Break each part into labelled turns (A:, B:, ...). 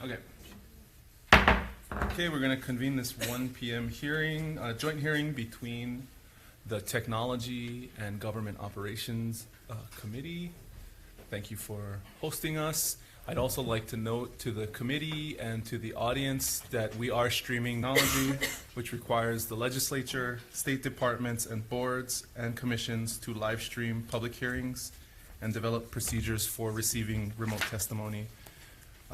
A: Okay. Okay, we're going to convene this 1 p.m. hearing, joint hearing between the Technology and Government Operations Committee. Thank you for hosting us. I'd also like to note to the committee and to the audience that we are streaming technology, which requires the legislature, state departments, and boards and commissions to live stream public hearings and develop procedures for receiving remote testimony.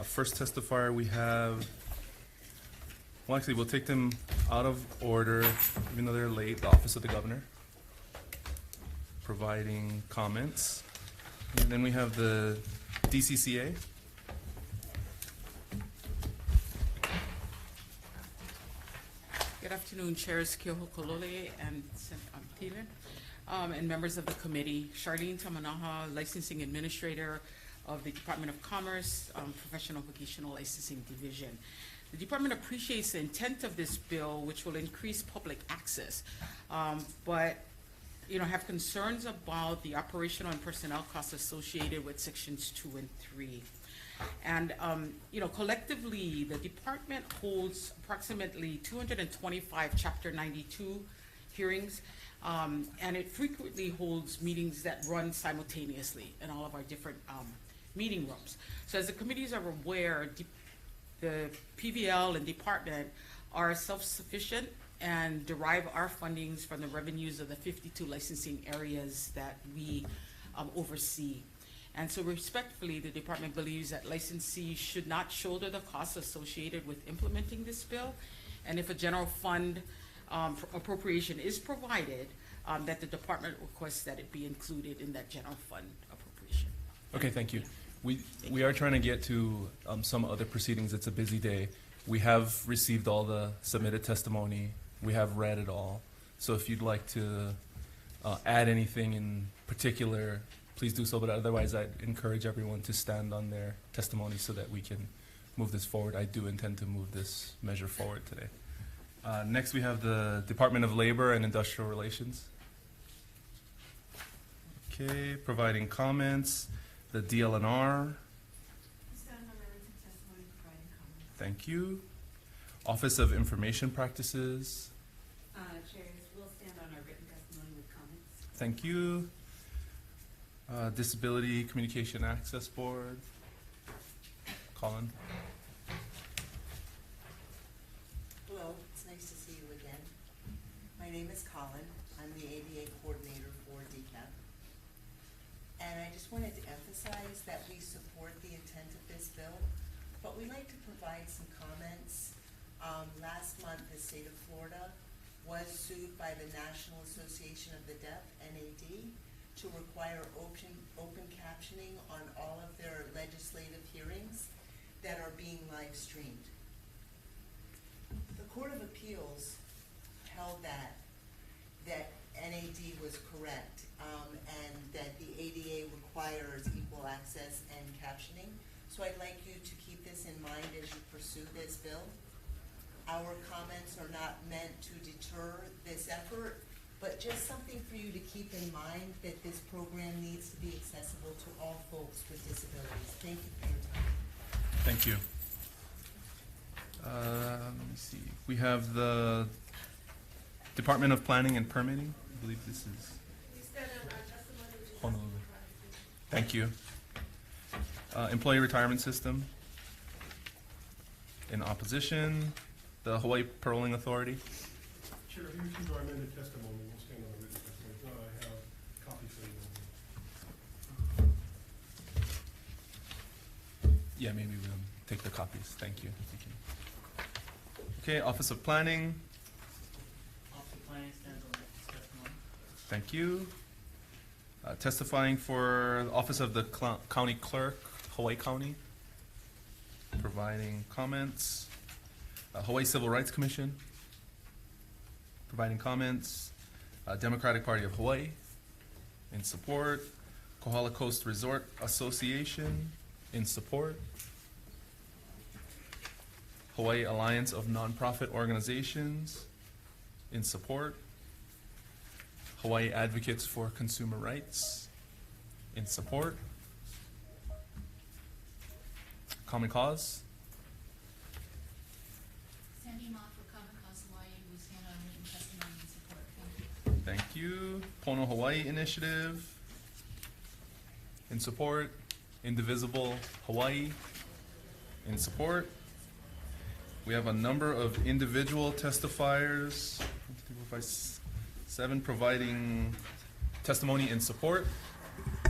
A: First testifier we have, well, actually, we'll take them out of order, even though they're late. The Office of the Governor, providing comments. And then we have the DCCA.
B: Good afternoon, Chairs Keohokalole and Thielen, and members of the committee. Charlene Tamanaha, Licensing Administrator of the Department of Commerce, Professional Vocational Licensing Division. The department appreciates the intent of this bill, which will increase public access, but have concerns about the operational and personnel costs associated with sections 2 and 3. And collectively, the department holds approximately 225 Chapter 92 hearings, and it frequently holds meetings that run simultaneously in all of our different meeting rooms. So as the committees are aware, the PVL and department are self-sufficient and derive our fundings from the revenues of the 52 licensing areas that we oversee. And so respectfully, the department believes that licensees should not shoulder the costs associated with implementing this bill. And if a general fund appropriation is provided, that the department requests that it be included in that general fund appropriation.
A: Okay, thank you. We are trying to get to some other proceedings. It's a busy day. We have received all the submitted testimony. We have read it all. So if you'd like to add anything in particular, please do so, but otherwise I'd encourage everyone to stand on their testimony so that we can move this forward. I do intend to move this measure forward today. Next we have the Department of Labor and Industrial Relations. Okay, providing comments. The DLNR. Thank you. Office of Information Practices.
C: Chairs, we'll stand on our written testimony with comments.
A: Thank you. Disability Communication Access Board. Colin.
D: Hello, it's nice to see you again. My name is Colin. I'm the ADA coordinator for DCAP. And I just wanted to emphasize that we support the intent of this bill, but we like to provide some comments. Last month, the state of Florida was sued by the National Association of the Deaf, NAD, to require open captioning on all of their legislative hearings that are being live streamed. The Court of Appeals held that NAD was correct, and that the ADA requires equal access and captioning. So I'd like you to keep this in mind as you pursue this bill. Our comments are not meant to deter this effort, but just something for you to keep in mind that this program needs to be accessible to all folks with disabilities. Thank you for your time.
A: Thank you. Let me see. We have the Department of Planning and Permitting. I believe this is Honolulu. Thank you. Employee Retirement System. In opposition, the Hawaii Paroling Authority.
E: Chair, if you receive our amended testimony, we'll stand on the written testimony. If not, I have copies for you.
A: Yeah, maybe we'll take the copies. Thank you. Thank you. Okay, Office of Planning.
F: Office of Planning stands on the testimony.
A: Thank you. Testifying for the Office of the County Clerk, Hawaii County. Providing comments. Hawaii Civil Rights Commission. Providing comments. Democratic Party of Hawaii. In support. Kohala Coast Resort Association. In support. Hawaii Alliance of Nonprofit Organizations. In support. Hawaii Advocates for Consumer Rights. In support. Common Cause. you. Pono Hawaii Initiative, in support. Indivisible Hawaii, in support. We have a number of individual testifiers, 1, 2, 3, 4, 5, 7 providing testimony in support,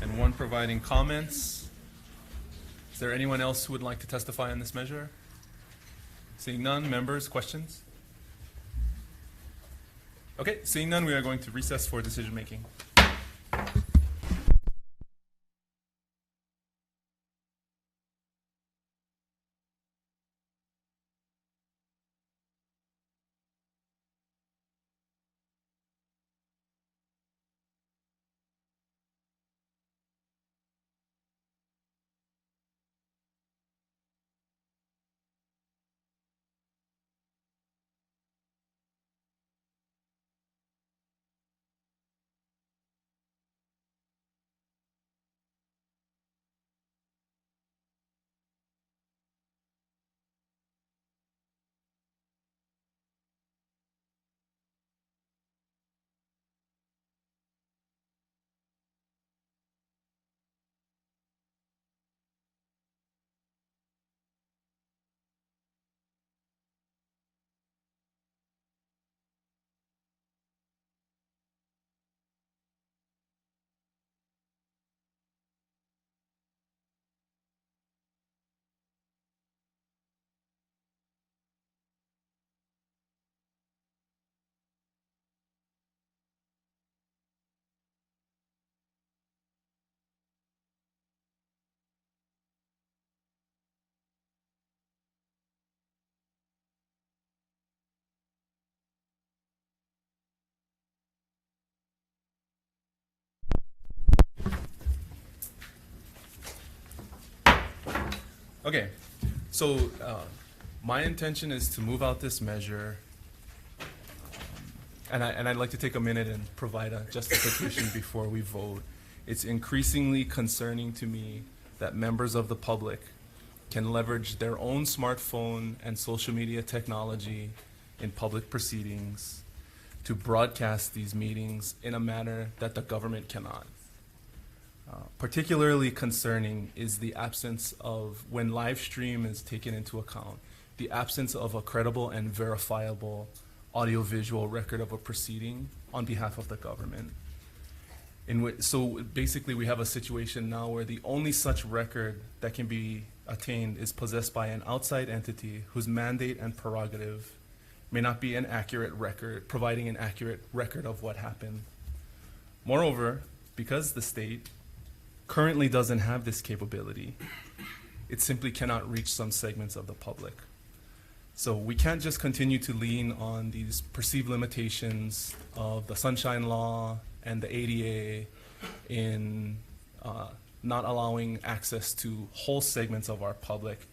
A: and 1 providing comments. Is there anyone else who would like to testify on this measure? Seeing none, members, questions? Okay, seeing none, we are going to recess for decision making. Okay, so my intention is to move out this measure, and I'd like to take a minute and provide a justification before we vote. It's increasingly concerning to me that members of the public can leverage their own smartphone and social media technology in public proceedings to broadcast these meetings in a manner that the government cannot. Particularly concerning is the absence of, when live stream is taken into account, the absence of a credible and verifiable audiovisual record of a proceeding on behalf of the government. So basically we have a situation now where the only such record that can be attained is possessed by an outside entity whose mandate and prerogative may not be an accurate record, providing an accurate record of what happened. Moreover, because the state currently doesn't have this capability, it simply cannot reach some segments of the public. So we can't just continue to lean on these perceived limitations of the Sunshine Law and the ADA in not allowing access to whole segments of our public.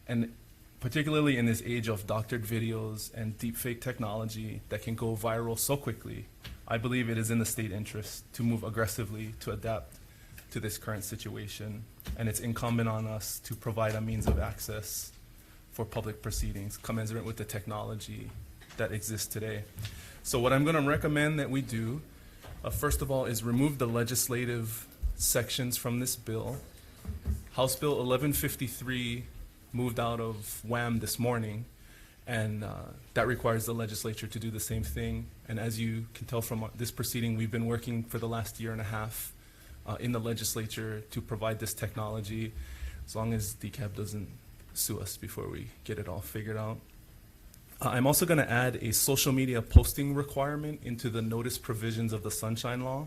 A: And particularly in this age of doctored videos and deepfake technology that can go viral so quickly, I believe it is in the state interest to move aggressively to adapt to this current situation, and it's incumbent on us to provide a means of access for public proceedings commensurate with the technology that exists today. So what I'm going to recommend that we do, first of all, is remove the legislative sections from this bill. House Bill 1153 moved out of WHAM this morning, and that requires the legislature to do the same thing. And as you can tell from this proceeding, we've been working for the last year and a half in the legislature to provide this technology, as long as DCAB doesn't sue us before we get it all figured out. I'm also going to add a social media posting requirement into the notice provisions of the Sunshine Law.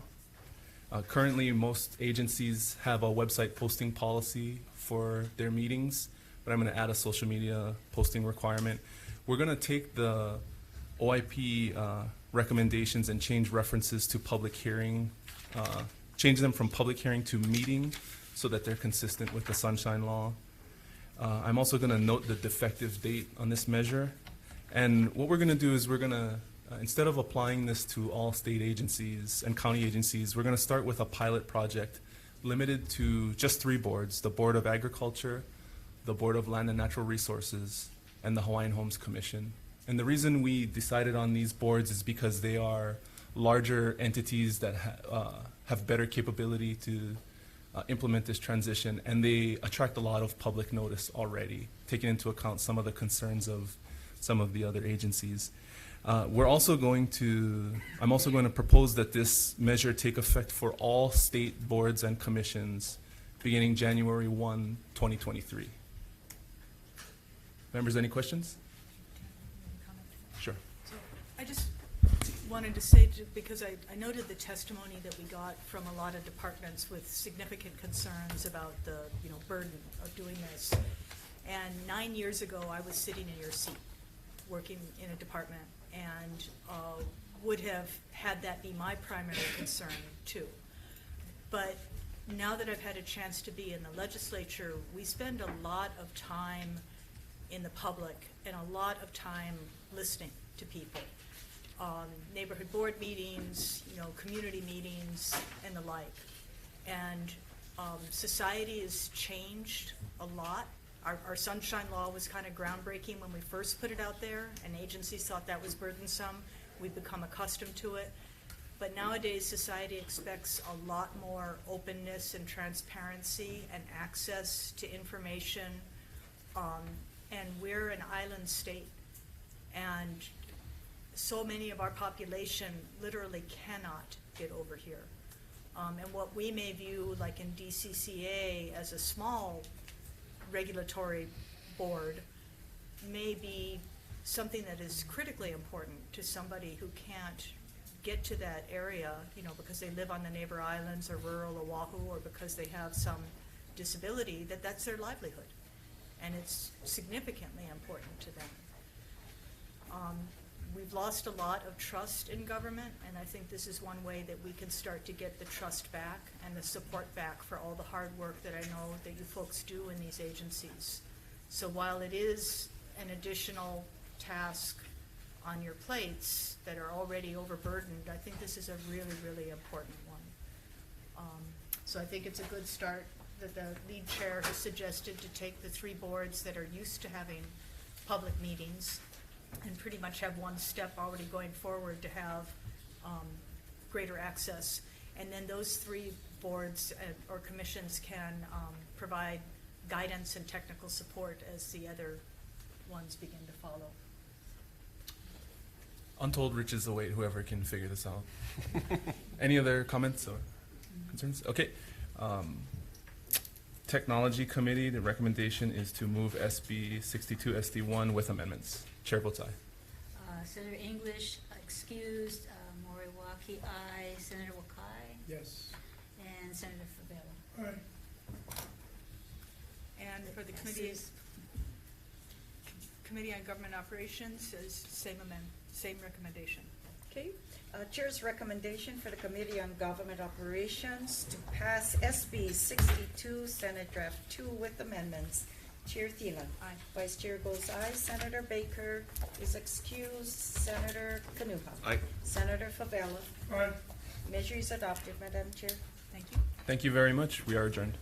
A: Currently, most agencies have a website posting policy for their meetings, but I'm going to add a social media posting requirement. We're going to take the OIP recommendations and change references to public hearing, change them from public hearing to meeting so that they're consistent with the Sunshine Law. I'm also going to note the defective date on this measure. And what we're going to do is we're going to, instead of applying this to all state agencies and county agencies, we're going to start with a pilot project limited to just 3 boards: the Board of Agriculture, the Board of Land and Natural Resources, and the Hawaiian Homes Commission. And the reason we decided on these boards is because they are larger entities that have better capability to implement this transition, and they attract a lot of public notice already, taking into account some of the concerns of some of the other agencies. I'm also going to propose that this measure take effect for all state boards and commissions beginning January 1, 2023. Members, any questions? Sure.
G: So I just wanted to say, because I noted the testimony that we got from a lot of departments with significant concerns about the burden of doing this. And 9 years ago, I was sitting in your seat, working in a department, and would have had that be my primary concern too. But now that I've had a chance to be in the legislature, we spend a lot of time in the public and a lot of time listening to people. Neighborhood board meetings, community meetings, and the like. And society has changed a lot. Our sunshine law was kind of groundbreaking when we first put it out there, and agencies thought that was burdensome. We've become accustomed to it. But nowadays, society expects a lot more openness and transparency and access to information. And we're an island state. And so many of our population literally cannot get over here. And what we may view, like in DCCA, as a small regulatory board may be something that is critically important to somebody who can't get to that area, because they live on the neighbor islands or rural Oahu, or because they have some disability, that's their livelihood. And it's significantly important to them. We've lost a lot of trust in government, and I think this is one way that we can start to get the trust back and the support back for all the hard work that I know that you folks do in these agencies. So while it is an additional task on your plates that are already overburdened, I think this is a really, really important one. So I think it's a good start that the lead chair has suggested to take the 3 boards that are used to having public meetings and pretty much have one step already going forward to have greater access. And then those 3 boards or commissions can provide guidance and technical support as the other ones begin to follow.
A: Untold riches await whoever can figure this out. Any other comments or concerns? Okay. Technology Committee, the recommendation is to move SB 62 SD1 with amendments. Chair votes aye.
H: Senator English excused, Moriwaki aye, Senator Wakai,
E: Yes.
H: and Senator Favela.
E: All right.
G: And for the Committee on Government Operations is same recommendation.
I: Okay, Chair's recommendation for the Committee on Government Operations to pass SB 62, Senate Draft 2 with amendments. Chair Thielen.
G: Aye.
I: Vice Chair goes aye. Senator Baker is excused. Senator Kanuha.
A: Aye.
I: Senator Favela.
E: All right.
I: Measure is adopted, Madam Chair.
G: Thank you.
A: Thank you very much. We are adjourned.